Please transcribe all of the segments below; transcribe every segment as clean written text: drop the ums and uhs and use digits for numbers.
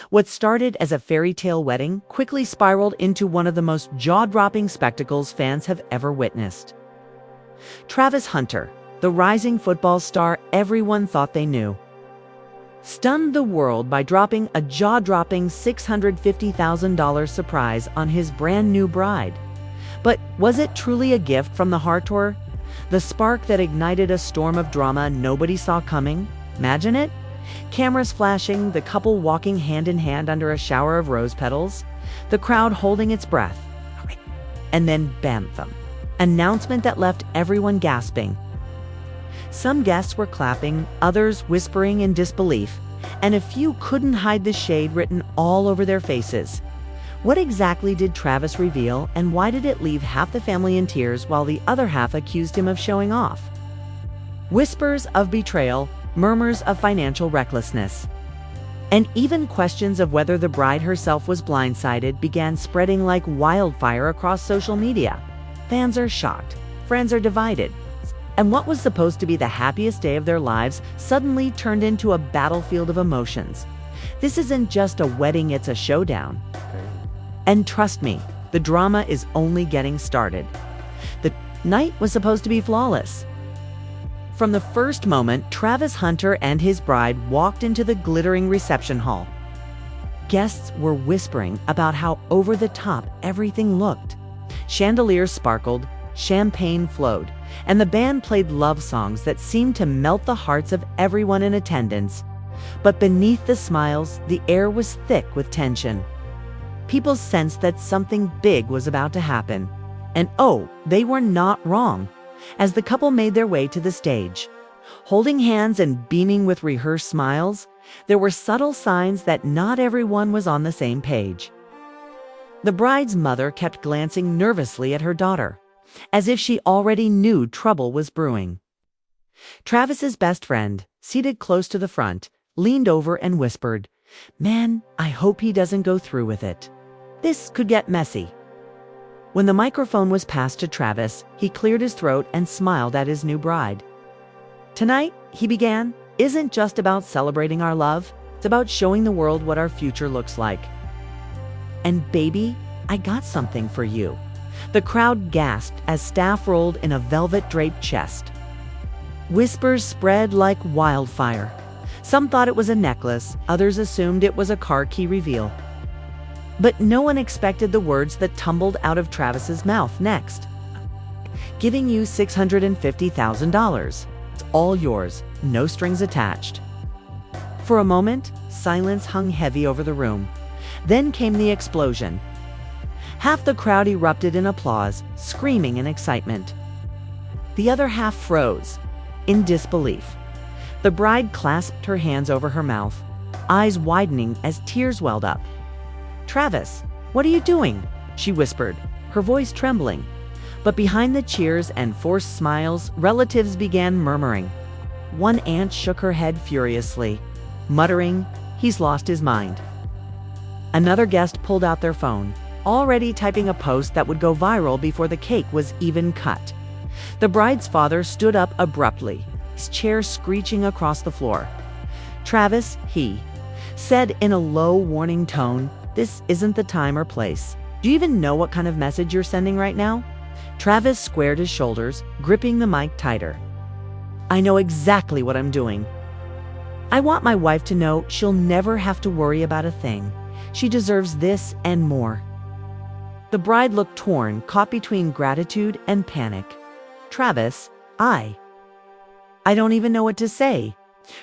What started as a fairy tale wedding quickly spiraled into one of the most jaw-dropping spectacles fans have ever witnessed. Travis Hunter, the rising football star everyone thought they knew, stunned the world by dropping a jaw-dropping $650,000 surprise on his brand new bride. But was it truly a gift from the heart, or the spark that ignited a storm of drama nobody saw coming? Imagine it. Cameras flashing, the couple walking hand in hand under a shower of rose petals, the crowd holding its breath. And then bam-thum. Announcement that left everyone gasping. Some guests were clapping, others whispering in disbelief, and a few couldn't hide the shade written all over their faces. What exactly did Travis reveal, and why did it leave half the family in tears while the other half accused him of showing off? Whispers of betrayal, murmurs of financial recklessness, and even questions of whether the bride herself was blindsided began spreading like wildfire across social media. Fans are shocked, friends are divided, and what was supposed to be the happiest day of their lives suddenly turned into a battlefield of emotions. This isn't just a wedding, it's a showdown. And trust me, the drama is only getting started. The night was supposed to be flawless. From the first moment, Travis Hunter and his bride walked into the glittering reception hall. Guests were whispering about how over the top everything looked. Chandeliers sparkled, champagne flowed, and the band played love songs that seemed to melt the hearts of everyone in attendance. But beneath the smiles, the air was thick with tension. People sensed that something big was about to happen. And oh, they were not wrong. As the couple made their way to the stage, holding hands and beaming with rehearsed smiles, there were subtle signs that not everyone was on the same page. The bride's mother kept glancing nervously at her daughter, as if she already knew trouble was brewing. Travis's best friend, seated close to the front, leaned over and whispered, "Man, I hope he doesn't go through with it. This could get messy." When the microphone was passed to Travis, he cleared his throat and smiled at his new bride. "Tonight," he began, "isn't just about celebrating our love. It's about showing the world what our future looks like. And baby, I got something for you." The crowd gasped as staff rolled in a velvet-draped chest. Whispers spread like wildfire. Some thought it was a necklace, others assumed it was a car key reveal. But no one expected the words that tumbled out of Travis's mouth next. "Giving you $650,000. It's all yours, no strings attached." For a moment, silence hung heavy over the room. Then came the explosion. Half the crowd erupted in applause, screaming in excitement. The other half froze, in disbelief. The bride clasped her hands over her mouth, eyes widening as tears welled up. "Travis, what are you doing?" she whispered, her voice trembling. But behind the cheers and forced smiles, relatives began murmuring. One aunt shook her head furiously, muttering, "He's lost his mind." Another guest pulled out their phone, already typing a post that would go viral before the cake was even cut. The bride's father stood up abruptly, his chair screeching across the floor. "Travis," he said in a low, warning tone, "this isn't the time or place. Do you even know what kind of message you're sending right now?" Travis squared his shoulders, gripping the mic tighter. "I know exactly what I'm doing. I want my wife to know she'll never have to worry about a thing. She deserves this and more." The bride looked torn, caught between gratitude and panic. "Travis, I don't even know what to say."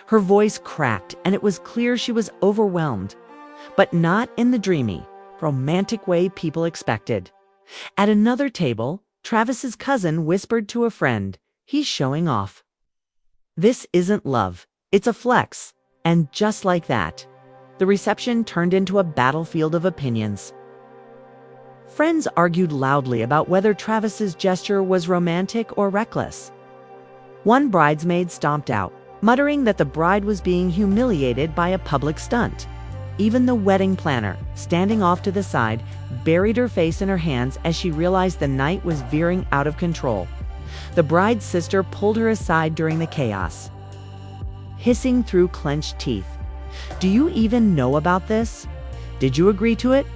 Her voice cracked, and it was clear she was overwhelmed, but not in the dreamy, romantic way people expected. At another table, Travis's cousin whispered to a friend, "He's showing off. This isn't love, it's a flex." And just like that, the reception turned into a battlefield of opinions. Friends argued loudly about whether Travis's gesture was romantic or reckless. One bridesmaid stomped out, muttering that the bride was being humiliated by a public stunt. Even the wedding planner, standing off to the side, buried her face in her hands as she realized the night was veering out of control. The bride's sister pulled her aside during the chaos, hissing through clenched teeth, "Do you even know about this? Did you agree to it?"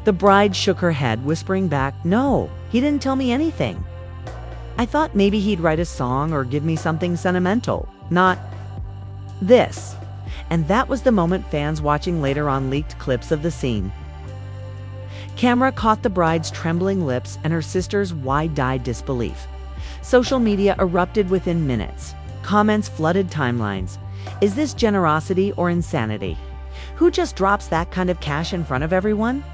The bride shook her head, whispering back, "No, he didn't tell me anything. I thought maybe he'd write a song or give me something sentimental, not this." And that was the moment fans watching later on leaked clips of the scene. Camera caught the bride's trembling lips and her sister's wide-eyed disbelief. Social media erupted within minutes. Comments flooded timelines. Is this generosity or insanity? Who just drops that kind of cash in front of everyone?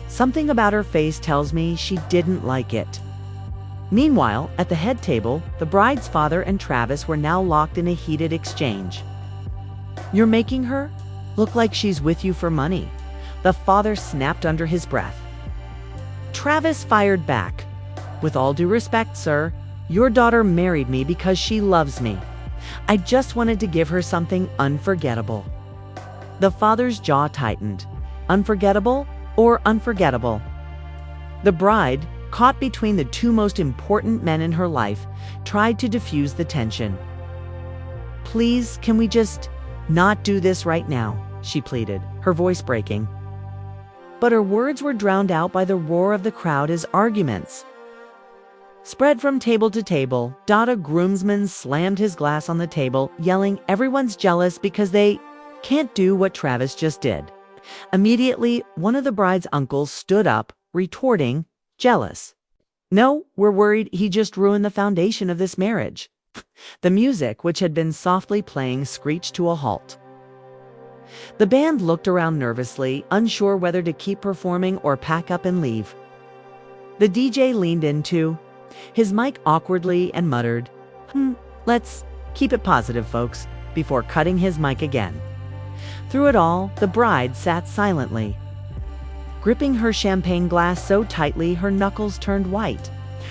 Something about her face tells me she didn't like it. Meanwhile, at the head table, the bride's father and Travis were now locked in a heated exchange. "You're making her look like she's with you for money," the father snapped under his breath. Travis fired back. "With all due respect, sir, your daughter married me because she loves me. I just wanted to give her something unforgettable." The father's jaw tightened. Unforgettable or unforgettable? The bride, caught between the two most important men in her life, tried to diffuse the tension. "Please, can we just not do this right now?" she pleaded, her voice breaking. But her words were drowned out by the roar of the crowd as arguments spread from table to table. A groomsman slammed his glass on the table, yelling, "Everyone's jealous because they can't do what Travis just did." Immediately, one of the bride's uncles stood up, retorting, "Jealous? No, we're worried he just ruined the foundation of this marriage." The music, which had been softly playing, screeched to a halt. The band looked around nervously, unsure whether to keep performing or pack up and leave. The DJ leaned into his mic awkwardly and muttered, "Let's keep it positive, folks," before cutting his mic again. Through it all, the bride sat silently, gripping her champagne glass so tightly her knuckles turned white.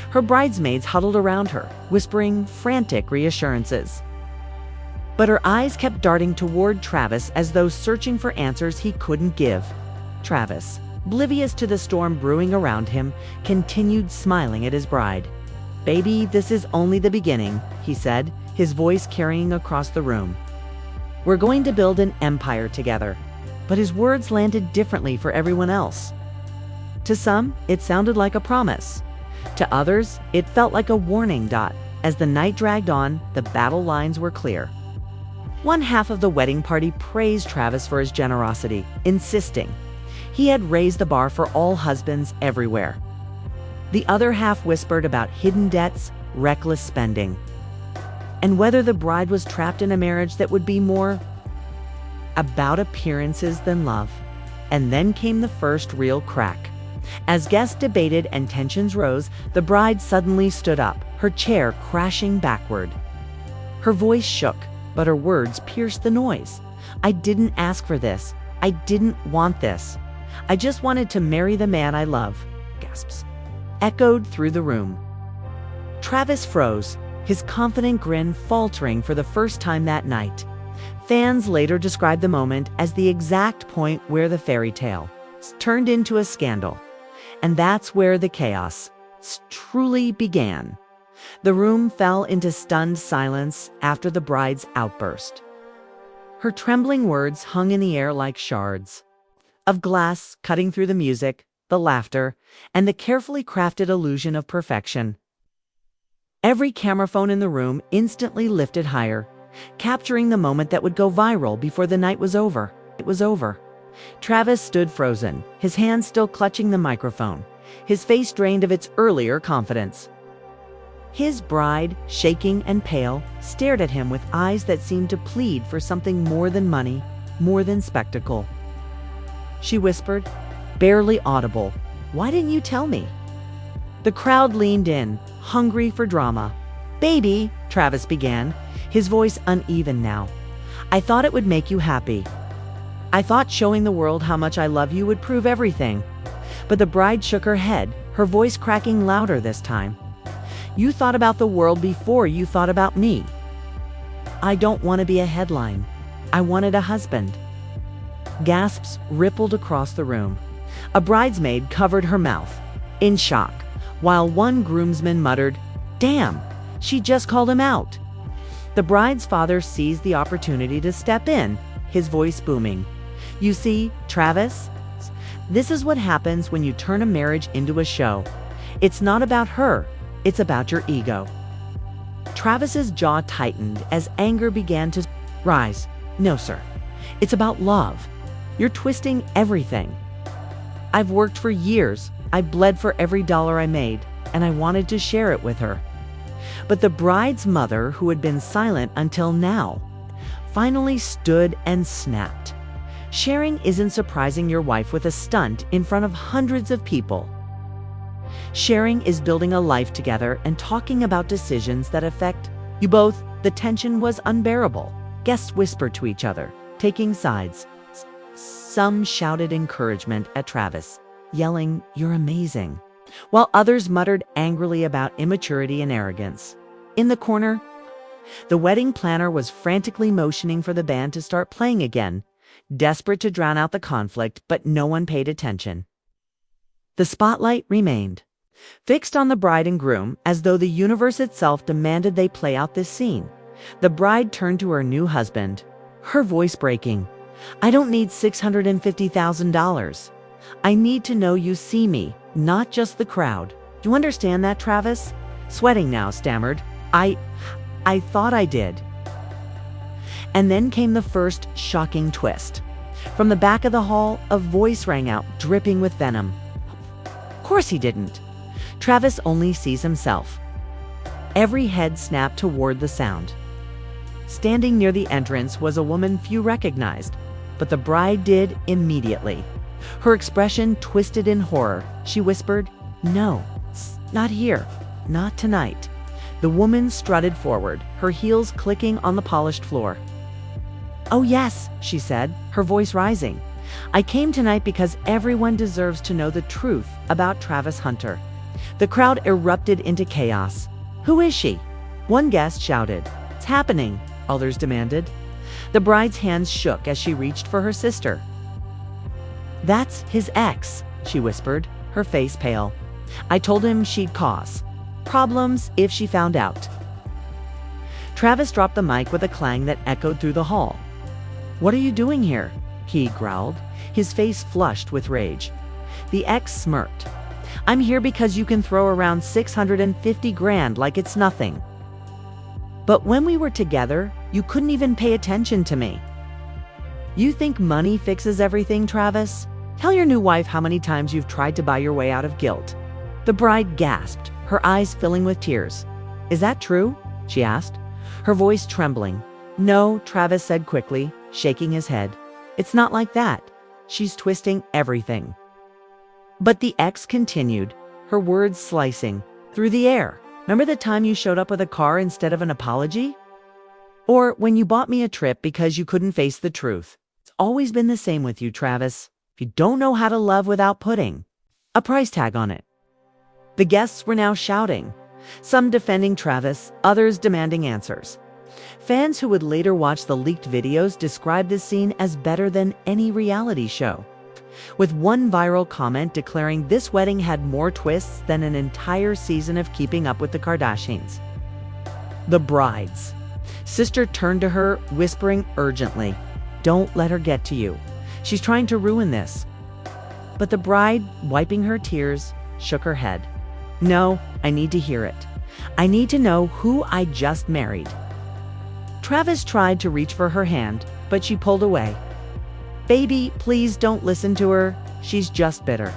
Her bridesmaids huddled around her, whispering frantic reassurances. But her eyes kept darting toward Travis as though searching for answers he couldn't give. Travis, oblivious to the storm brewing around him, continued smiling at his bride. "Baby, this is only the beginning," he said, his voice carrying across the room. "We're going to build an empire together." But his words landed differently for everyone else. To some, it sounded like a promise. To others, it felt like a warning. As the night dragged on, the battle lines were clear. One half of the wedding party praised Travis for his generosity, insisting he had raised the bar for all husbands everywhere. The other half whispered about hidden debts, reckless spending, and whether the bride was trapped in a marriage that would be more about appearances than love. And then came the first real crack. As guests debated and tensions rose, the bride suddenly stood up, her chair crashing backward. Her voice shook, but her words pierced the noise. "I didn't ask for this. I didn't want this. I just wanted to marry the man I love." Gasps echoed through the room. Travis froze, his confident grin faltering for the first time that night. Fans later described the moment as the exact point where the fairy tale turned into a scandal. And that's where the chaos truly began. The room fell into stunned silence after the bride's outburst. Her trembling words hung in the air like shards of glass, cutting through the music, the laughter, and the carefully crafted illusion of perfection. Every camera phone in the room instantly lifted higher, capturing the moment that would go viral before the night was over. It was over. Travis stood frozen, his hands still clutching the microphone, his face drained of its earlier confidence. His bride, shaking and pale, stared at him with eyes that seemed to plead for something more than money, more than spectacle. She whispered, barely audible, "Why didn't you tell me?" The crowd leaned in, hungry for drama. "Baby," Travis began, his voice uneven now, "I thought it would make you happy. I thought showing the world how much I love you would prove everything." But the bride shook her head, her voice cracking louder this time. "You thought about the world before you thought about me. I don't want to be a headline. I wanted a husband." Gasps rippled across the room. A bridesmaid covered her mouth, in shock, while one groomsman muttered, "Damn, she just called him out." The bride's father seized the opportunity to step in, his voice booming. "You see, Travis, This is what happens when you turn a marriage into a show. It's not about her, it's about your ego. Travis's jaw tightened as anger began to rise. No, sir. It's about love. You're twisting everything. I've worked for years. I bled for every dollar I made, and I wanted to share it with her. But the bride's mother, who had been silent until now, finally stood and snapped. Sharing isn't surprising your wife with a stunt in front of hundreds of people. Sharing is building a life together and talking about decisions that affect you both. The tension was unbearable. Guests whispered to each other, taking sides. Some shouted encouragement at Travis, yelling, "You're amazing," while others muttered angrily about immaturity and arrogance. In the corner, the wedding planner was frantically motioning for the band to start playing again, desperate to drown out the conflict, but no one paid attention. The spotlight remained fixed on the bride and groom, as though the universe itself demanded they play out this scene. The bride turned to her new husband, her voice breaking. "I don't need $650,000. I need to know you see me, not just the crowd. Do you understand that, Travis?" Sweating now, stammered, I thought I did." And then came the first shocking twist. From the back of the hall, a voice rang out, dripping with venom. Of course he didn't. Travis only sees himself. Every head snapped toward the sound. Standing near the entrance was a woman few recognized, but the bride did immediately. Her expression twisted in horror. She whispered, "No, not here, not tonight." The woman strutted forward, her heels clicking on the polished floor. "Oh yes," she said, her voice rising. "I came tonight because everyone deserves to know the truth about Travis Hunter." The crowd erupted into chaos. "Who is she?" One guest shouted. "It's happening," others demanded. The bride's hands shook as she reached for her sister. "That's his ex," she whispered, her face pale. "I told him she'd cause problems if she found out." Travis dropped the mic with a clang that echoed through the hall. "What are you doing here?" he growled, his face flushed with rage. The ex smirked. "I'm here because you can throw around 650 grand like it's nothing. But when we were together, you couldn't even pay attention to me." "You think money fixes everything, Travis? Tell your new wife how many times you've tried to buy your way out of guilt." The bride gasped, her eyes filling with tears. "Is that true?" she asked, her voice trembling. "No," Travis said quickly, shaking his head. "It's not like that. She's twisting everything." But the ex continued, her words slicing through the air. "Remember the time you showed up with a car instead of an apology? Or when you bought me a trip because you couldn't face the truth? It's always been the same with you, Travis. If you don't know how to love without putting a price tag on it." The guests were now shouting, some defending Travis, others demanding answers. Fans who would later watch the leaked videos described this scene as better than any reality show, with one viral comment declaring this wedding had more twists than an entire season of Keeping Up with the Kardashians. The bride's sister turned to her, whispering urgently, "Don't let her get to you. She's trying to ruin this." But the bride, wiping her tears, shook her head. "No, I need to hear it. I need to know who I just married." Travis tried to reach for her hand, but she pulled away. "Baby, please don't listen to her. She's just bitter."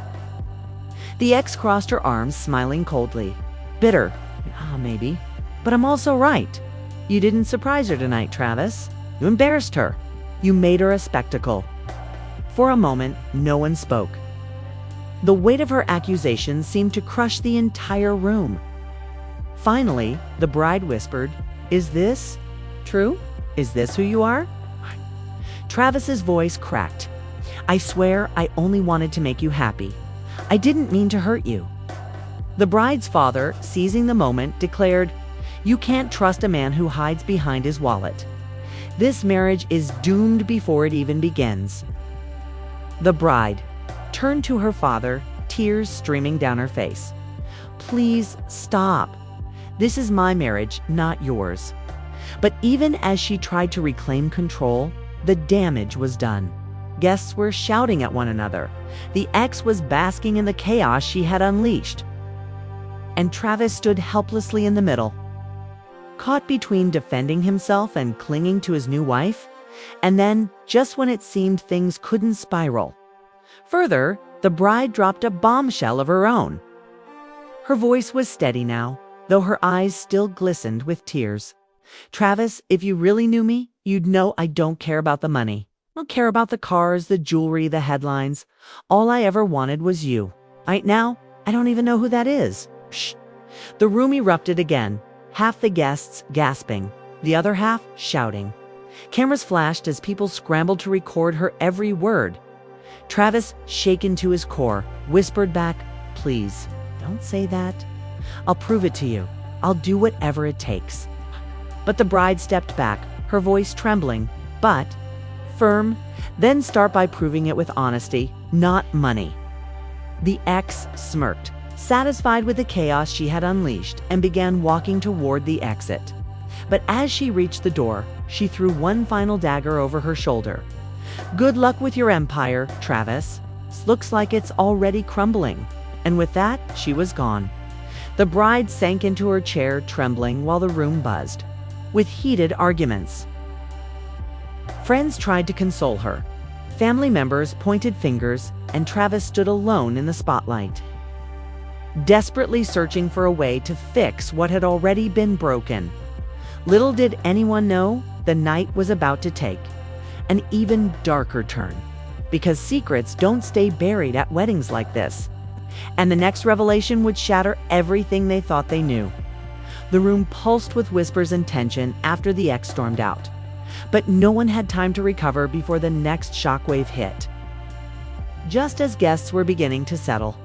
The ex crossed her arms, smiling coldly. "Bitter? Maybe. But I'm also right. You didn't surprise her tonight, Travis. You embarrassed her. You made her a spectacle." For a moment, no one spoke. The weight of her accusations seemed to crush the entire room. Finally, the bride whispered, "Is this true? Is this who you are?" Travis's voice cracked. "I swear I only wanted to make you happy. I didn't mean to hurt you." The bride's father, seizing the moment, declared, "You can't trust a man who hides behind his wallet. This marriage is doomed before it even begins." The bride turned to her father, tears streaming down her face. "Please stop. This is my marriage, not yours." But even as she tried to reclaim control, the damage was done. Guests were shouting at one another. The ex was basking in the chaos she had unleashed. And Travis stood helplessly in the middle, caught between defending himself and clinging to his new wife. And then, just when it seemed things couldn't spiral further, the bride dropped a bombshell of her own. Her voice was steady now, though her eyes still glistened with tears. "Travis, if you really knew me, you'd know I don't care about the money. I don't care about the cars, the jewelry, the headlines. All I ever wanted was you. Right now, I don't even know who that is." Psh. The room erupted again, half the guests gasping, the other half shouting. Cameras flashed as people scrambled to record her every word. Travis, shaken to his core, whispered back, "Please, don't say that. I'll prove it to you. I'll do whatever it takes." But the bride stepped back, her voice trembling, but firm. "Then start by proving it with honesty, not money." The ex smirked, satisfied with the chaos she had unleashed, and began walking toward the exit. But as she reached the door, she threw one final dagger over her shoulder. "Good luck with your empire, Travis. Looks like it's already crumbling." And with that, she was gone. The bride sank into her chair, trembling while the room buzzed with heated arguments. Friends tried to console her. Family members pointed fingers, and Travis stood alone in the spotlight, desperately searching for a way to fix what had already been broken. Little did anyone know the night was about to take an even darker turn, because secrets don't stay buried at weddings like this. And the next revelation would shatter everything they thought they knew. The room pulsed with whispers and tension after the ex stormed out. But no one had time to recover before the next shockwave hit. Just as guests were beginning to settle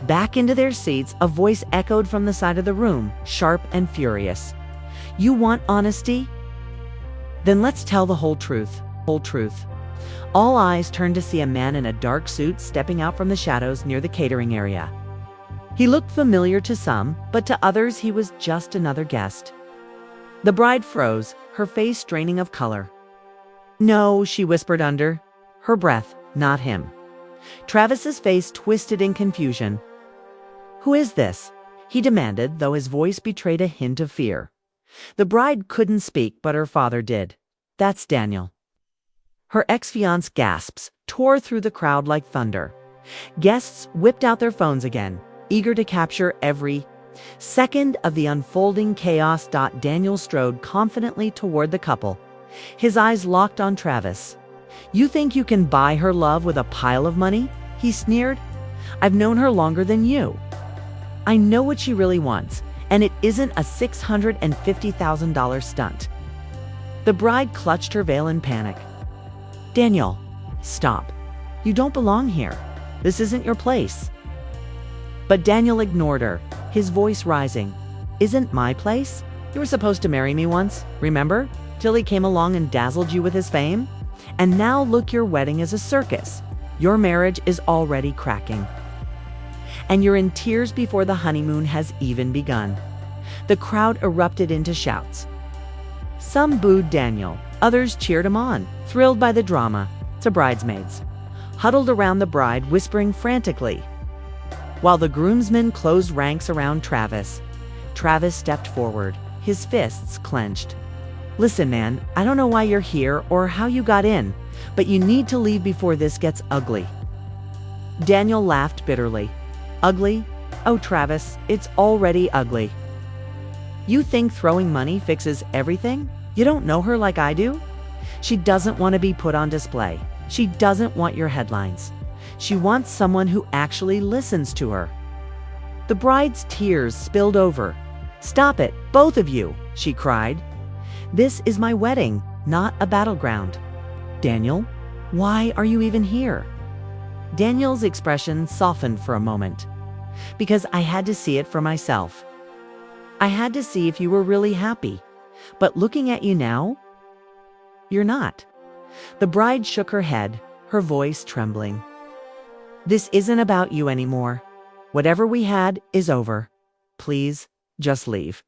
back into their seats, a voice echoed from the side of the room, sharp and furious. "You want honesty? Then let's tell the whole truth. Whole truth." All eyes turned to see a man in a dark suit stepping out from the shadows near the catering area. He looked familiar to some, but to others he was just another guest. The bride froze, her face draining of color. "No," she whispered under her breath, "not him." Travis's face twisted in confusion. "Who is this?" he demanded, though his voice betrayed a hint of fear. The bride couldn't speak, but her father did. "That's Daniel." Her ex-fiancé gasps tore through the crowd like thunder. Guests whipped out their phones again, eager to capture every second of the unfolding chaos. Daniel strode confidently toward the couple, his eyes locked on Travis. "You think you can buy her love with a pile of money?" he sneered. "I've known her longer than you. I know what she really wants, and it isn't a $650,000 stunt." The bride clutched her veil in panic. "Daniel, stop. You don't belong here. This isn't your place." But Daniel ignored her, his voice rising. "Isn't my place? You were supposed to marry me once, remember? Till he came along and dazzled you with his fame? And now look, your wedding is a circus. Your marriage is already cracking. And you're in tears before the honeymoon has even begun." The crowd erupted into shouts. Some booed Daniel, others cheered him on, thrilled by the drama. The bridesmaids huddled around the bride, whispering frantically, while the groomsmen closed ranks around Travis. Travis stepped forward, his fists clenched. "Listen, man, I don't know why you're here or how you got in, but you need to leave before this gets ugly." Daniel laughed bitterly. "Ugly? Oh, Travis, it's already ugly. You think throwing money fixes everything? You don't know her like I do. She doesn't want to be put on display. She doesn't want your headlines. She wants someone who actually listens to her." The bride's tears spilled over. "Stop it, both of you," she cried. "This is my wedding, not a battleground." "Daniel, why are you even here?" Daniel's expression softened for a moment. "Because I had to see it for myself. I had to see if you were really happy. But looking at you now, you're not." The bride shook her head, her voice trembling. "This isn't about you anymore. Whatever we had is over. Please, just leave."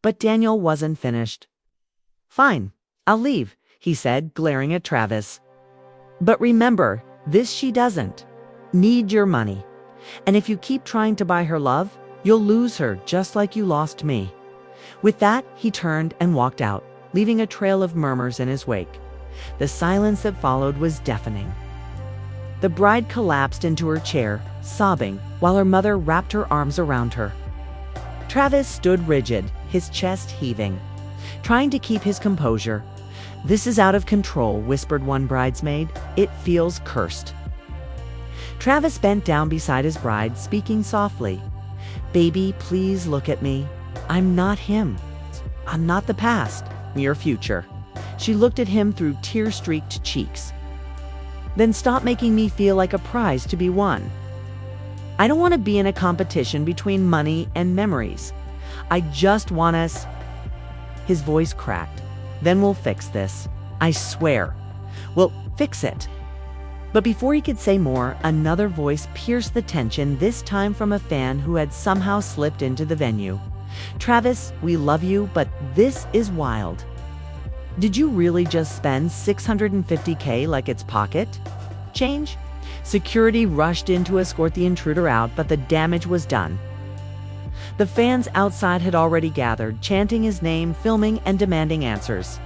But Daniel wasn't finished. "Fine, I'll leave," he said, glaring at Travis. But remember, this she doesn't need your money. And if you keep trying to buy her love, you'll lose her just like you lost me." With that, he turned and walked out, leaving a trail of murmurs in his wake. The silence that followed was deafening. The bride collapsed into her chair, sobbing, while her mother wrapped her arms around her. Travis stood rigid, his chest heaving, trying to keep his composure. "This is out of control," whispered one bridesmaid. "It feels cursed." Travis bent down beside his bride, speaking softly. "Baby, please look at me. I'm not him. I'm not the past, your future." She looked at him through tear-streaked cheeks. "Then stop making me feel like a prize to be won. I don't want to be in a competition between money and memories. I just want us—" His voice cracked. "Then we'll fix this. I swear. We'll fix it." But before he could say more, another voice pierced the tension, this time from a fan who had somehow slipped into the venue. "Travis, we love you, but this is wild. Did you really just spend $650K like it's pocket change?" Security rushed in to escort the intruder out, but the damage was done. The fans outside had already gathered, chanting his name, filming, and demanding answers.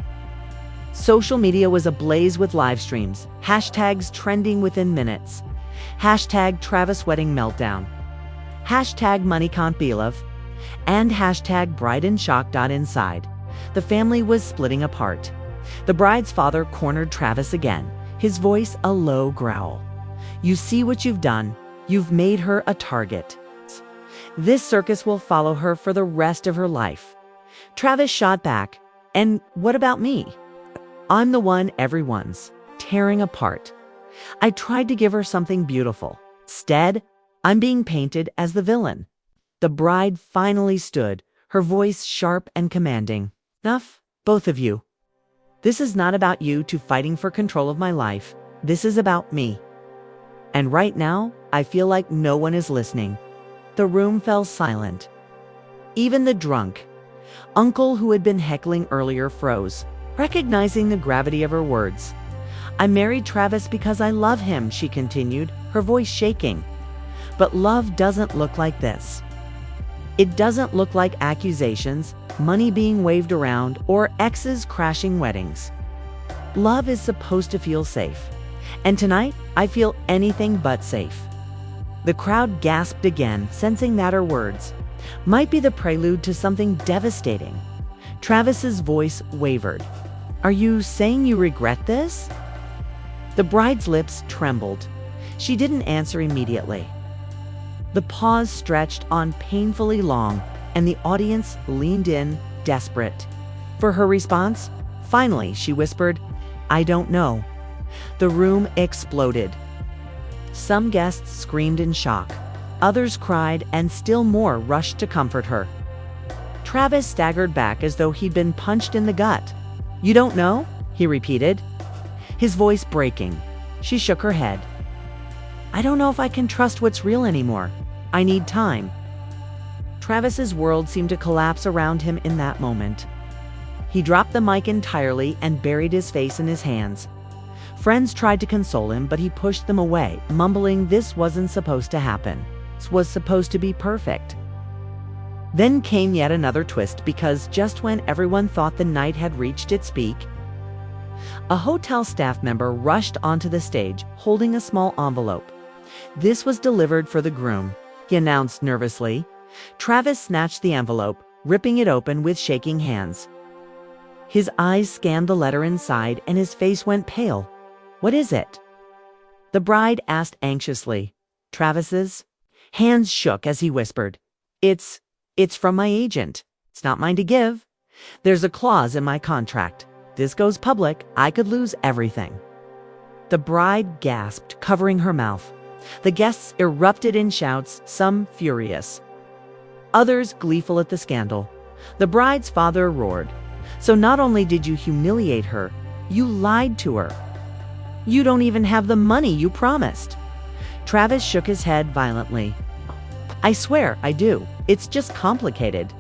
Social media was ablaze with live streams, hashtags trending within minutes. Hashtag Travis Wedding Meltdown. Hashtag Money Can't Be Love. And hashtag Bride in Shock. Inside, the family was splitting apart. The bride's father cornered Travis again, his voice a low growl. "You see what you've done? You've made her a target. This circus will follow her for the rest of her life." Travis shot back, "And what about me? I'm the one everyone's tearing apart. I tried to give her something beautiful. Instead, I'm being painted as the villain." The bride finally stood, her voice sharp and commanding. "Enough, both of you. This is not about you two fighting for control of my life. This is about me. And right now, I feel like no one is listening." The room fell silent. Even the drunk uncle who had been heckling earlier froze, recognizing the gravity of her words. "I married Travis because I love him," she continued, her voice shaking. "But love doesn't look like this. It doesn't look like accusations, money being waved around, or exes crashing weddings. Love is supposed to feel safe. And tonight, I feel anything but safe." The crowd gasped again, sensing that her words might be the prelude to something devastating. Travis's voice wavered. "Are you saying you regret this?" The bride's lips trembled. She didn't answer immediately. The pause stretched on painfully long, and the audience leaned in, desperate for her response. Finally, she whispered, "I don't know." The room exploded. Some guests screamed in shock. Others cried, and still more rushed to comfort her. Travis staggered back as though he'd been punched in the gut. "You don't know?" he repeated, his voice breaking. She shook her head. "I don't know if I can trust what's real anymore. I need time." Travis's world seemed to collapse around him in that moment. He dropped the mic entirely and buried his face in his hands. Friends tried to console him, but he pushed them away, mumbling this wasn't supposed to happen. This was supposed to be perfect. Then came yet another twist, because just when everyone thought the night had reached its peak, a hotel staff member rushed onto the stage, holding a small envelope. "This was delivered for the groom," he announced nervously. Travis snatched the envelope, ripping it open with shaking hands. His eyes scanned the letter inside, and his face went pale. "What is it?" the bride asked anxiously. Travis's hands shook as he whispered, It's from my agent. It's not mine to give. There's a clause in my contract. This goes public, I could lose everything." The bride gasped, covering her mouth. The guests erupted in shouts, some furious, others gleeful at the scandal. The bride's father roared, "So not only did you humiliate her, you lied to her. You don't even have the money you promised." Travis shook his head violently. "I swear I do. It's just complicated.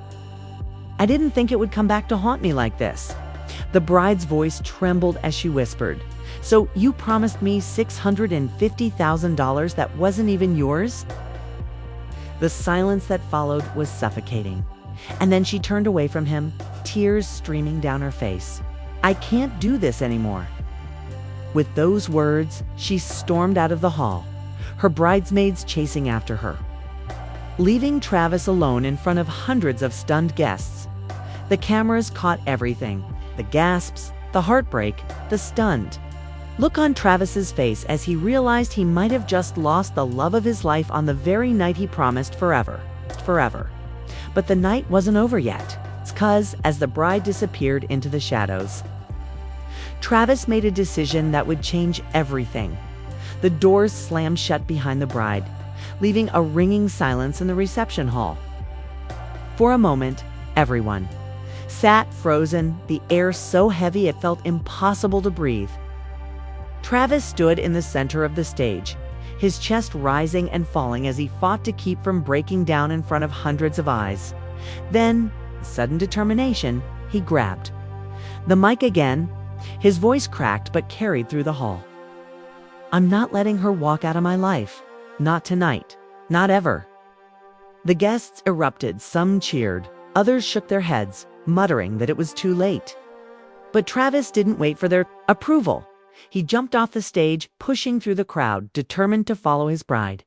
I didn't think it would come back to haunt me like this." The bride's voice trembled as she whispered, So you promised me $650,000 that wasn't even yours? The silence that followed was suffocating. And then she turned away from him, tears streaming down her face. I can't do this anymore. With those words, she stormed out of the hall, her bridesmaids chasing after her. Leaving Travis alone in front of hundreds of stunned guests. The cameras caught everything: the gasps, the heartbreak, the stunned look on Travis's face as he realized he might have just lost the love of his life on the very night he promised forever. But the night wasn't over yet, because as the bride disappeared into the shadows, Travis made a decision that would change everything. The doors slammed shut behind the bride, leaving a ringing silence in the reception hall. For a moment, everyone sat frozen, the air so heavy it felt impossible to breathe. Travis stood in the center of the stage, his chest rising and falling as he fought to keep from breaking down in front of hundreds of eyes. Then, with sudden determination, he grabbed the mic again. His voice cracked but carried through the hall. I'm not letting her walk out of my life. Not tonight. Not ever. The guests erupted. Some cheered. Others shook their heads, muttering that it was too late. But Travis didn't wait for their approval. He jumped off the stage, pushing through the crowd, determined to follow his bride.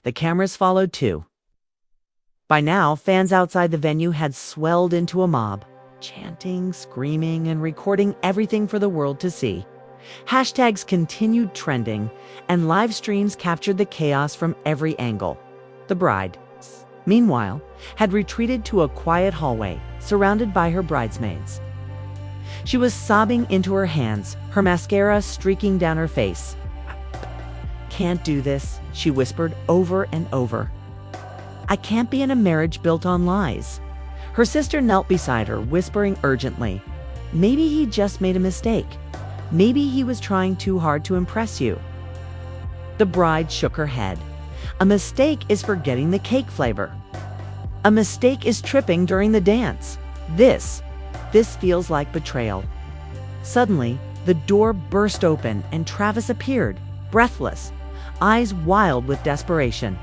The cameras followed too. By now, fans outside the venue had swelled into a mob, chanting, screaming, and recording everything for the world to see. Hashtags continued trending, and live streams captured the chaos from every angle. The bride, meanwhile, had retreated to a quiet hallway, surrounded by her bridesmaids. She was sobbing into her hands, her mascara streaking down her face. Can't do this, she whispered over and over. I can't be in a marriage built on lies. Her sister knelt beside her, whispering urgently, maybe he just made a mistake. Maybe he was trying too hard to impress you. The bride shook her head. A mistake is forgetting the cake flavor. A mistake is tripping during the dance. This feels like betrayal. Suddenly, the door burst open and Travis appeared, breathless, eyes wild with desperation.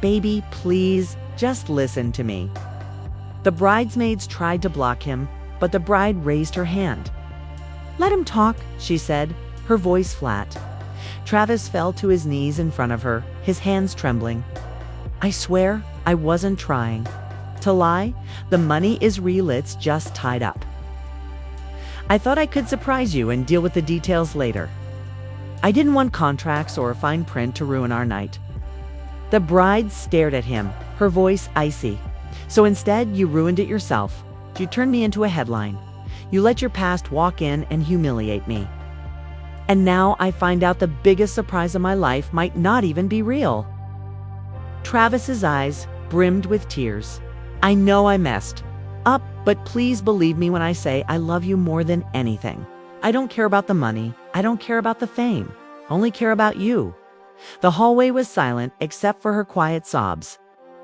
Baby, please, just listen to me. The bridesmaids tried to block him, but the bride raised her hand. Let him talk, she said, her voice flat. Travis fell to his knees in front of her, his hands trembling. I swear I wasn't trying to lie. The money is real, it's just tied up. I thought I could surprise you and deal with the details later. I didn't want contracts or fine print to ruin our night. The bride stared at him, her voice icy. So instead, you ruined it yourself. You turned me into a headline. You let your past walk in and humiliate me. And now I find out the biggest surprise of my life might not even be real. Travis's eyes brimmed with tears. I know I messed up, but please believe me when I say I love you more than anything. I don't care about the money. I don't care about the fame. Only care about you. The hallway was silent except for her quiet sobs.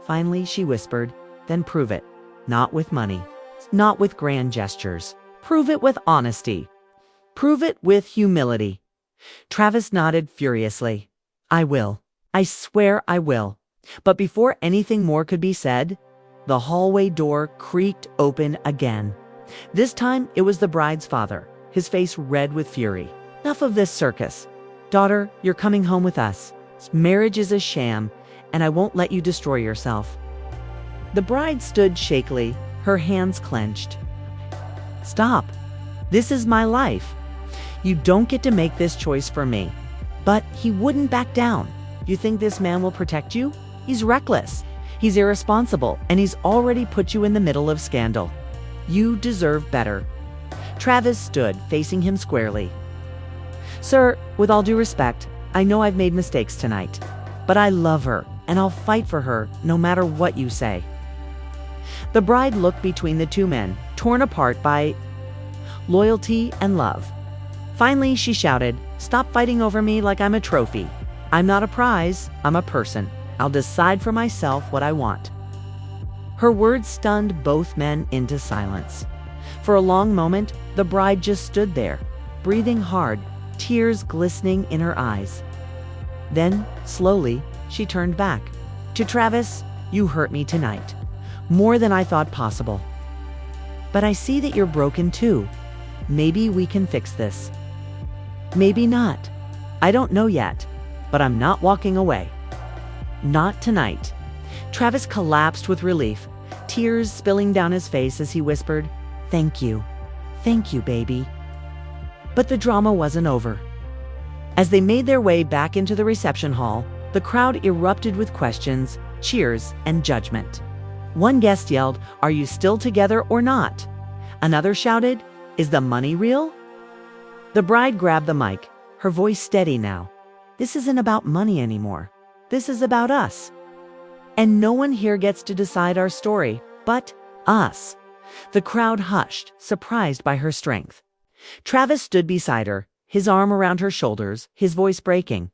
Finally, she whispered, then prove it. Not with money. Not with grand gestures. Prove it with honesty. Prove it with humility. Travis nodded furiously. I will. I swear I will. But before anything more could be said, the hallway door creaked open again. This time, it was the bride's father, his face red with fury. Enough of this circus. Daughter, you're coming home with us. Marriage is a sham, and I won't let you destroy yourself. The bride stood shakily, her hands clenched. Stop. This is my life. You don't get to make this choice for me. But he wouldn't back down. You think this man will protect you? He's reckless. He's irresponsible, and he's already put you in the middle of scandal. You deserve better. Travis stood, facing him squarely. Sir, with all due respect, I know I've made mistakes tonight, but I love her, and I'll fight for her no matter what you say. The bride looked between the two men, torn apart by loyalty and love. Finally, she shouted, Stop fighting over me like I'm a trophy. I'm not a prize, I'm a person. I'll decide for myself what I want. Her words stunned both men into silence. For a long moment, the bride just stood there, breathing hard, tears glistening in her eyes. Then, slowly, she turned back. To Travis, you hurt me tonight, more than I thought possible. But I see that you're broken too. Maybe we can fix this. Maybe not. I don't know yet, but I'm not walking away. Not tonight. Travis collapsed with relief, tears spilling down his face as he whispered, "Thank you. Thank you, baby." But the drama wasn't over. As they made their way back into the reception hall, the crowd erupted with questions, cheers, and judgment. One guest yelled, "Are you still together or not?" Another shouted, "Is the money real?" The bride grabbed the mic, her voice steady now. "This isn't about money anymore. This is about us. And no one here gets to decide our story, but us." The crowd hushed, surprised by her strength. Travis stood beside her, his arm around her shoulders, his voice breaking.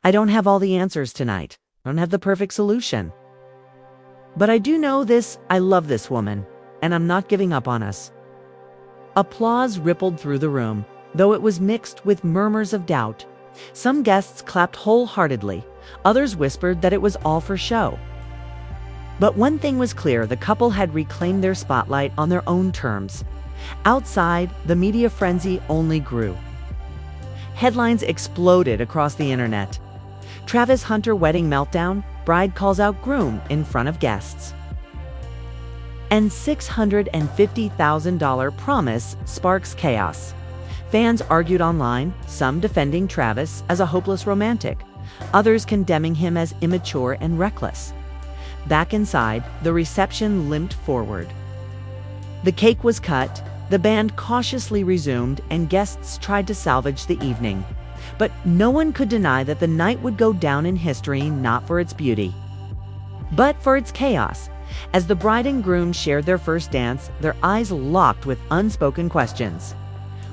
"I don't have all the answers tonight. I don't have the perfect solution. But I do know this, I love this woman, and I'm not giving up on us." Applause rippled through the room, though it was mixed with murmurs of doubt. Some guests clapped wholeheartedly, others whispered that it was all for show. But one thing was clear, the couple had reclaimed their spotlight on their own terms. Outside, the media frenzy only grew. Headlines exploded across the internet. Travis Hunter wedding meltdown, bride calls out groom in front of guests. And $650,000 promise sparks chaos. Fans argued online, some defending Travis as a hopeless romantic, others condemning him as immature and reckless. Back inside, the reception limped forward. The cake was cut, the band cautiously resumed, and guests tried to salvage the evening. But no one could deny that the night would go down in history not for its beauty, but for its chaos. As the bride and groom shared their first dance, their eyes locked with unspoken questions.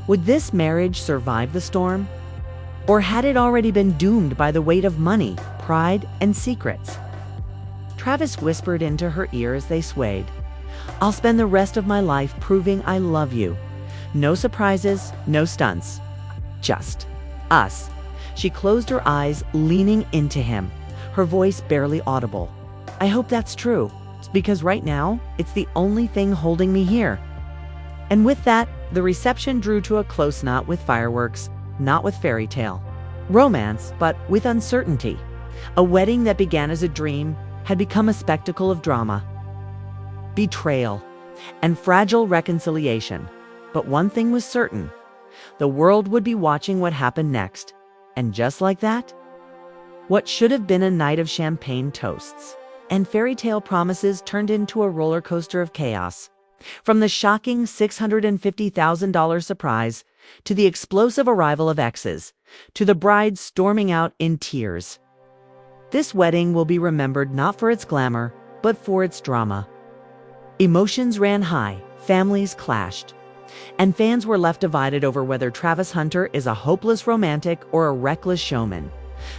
Would this marriage survive the storm? Or had it already been doomed by the weight of money, pride, and secrets? Travis whispered into her ear as they swayed, "I'll spend the rest of my life proving I love you. No surprises, no stunts. Just us." She closed her eyes, leaning into him, her voice barely audible. "I hope that's true, because right now, it's the only thing holding me here." And with that, the reception drew to a close knot with fireworks, not with fairy tale romance, but with uncertainty. A wedding that began as a dream had become a spectacle of drama, betrayal, and fragile reconciliation. But one thing was certain: the world would be watching what happened next. And just like that, what should have been a night of champagne toasts and fairy tale promises turned into a roller coaster of chaos. From the shocking $650,000 surprise, to the explosive arrival of exes, to the bride storming out in tears. This wedding will be remembered not for its glamour, but for its drama. Emotions ran high, families clashed, and fans were left divided over whether Travis Hunter is a hopeless romantic or a reckless showman.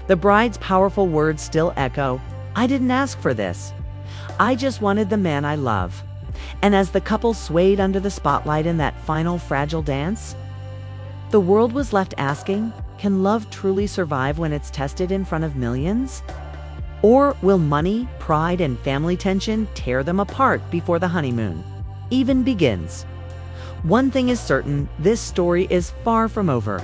The bride's powerful words still echo, "I didn't ask for this. I just wanted the man I love." And as the couple swayed under the spotlight in that final fragile dance, the world was left asking, can love truly survive when it's tested in front of millions? Or will money, pride, and family tension tear them apart before the honeymoon even begins? One thing is certain, this story is far from over.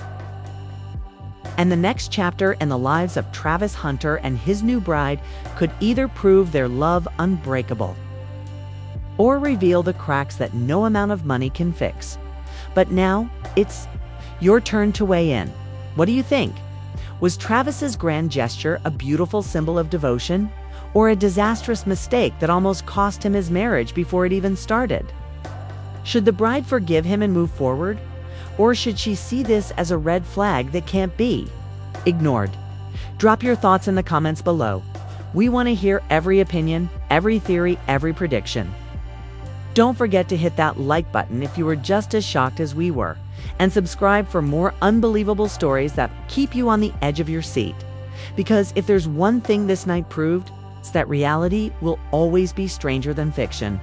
And the next chapter in the lives of Travis Hunter and his new bride could either prove their love unbreakable or reveal the cracks that no amount of money can fix. But now, it's your turn to weigh in. What do you think? Was Travis's grand gesture a beautiful symbol of devotion, or a disastrous mistake that almost cost him his marriage before it even started? Should the bride forgive him and move forward, or should she see this as a red flag that can't be ignored? Drop your thoughts in the comments below. We want to hear every opinion, every theory, every prediction. Don't forget to hit that like button if you were just as shocked as we were, and subscribe for more unbelievable stories that keep you on the edge of your seat. Because if there's one thing this night proved, it's that reality will always be stranger than fiction.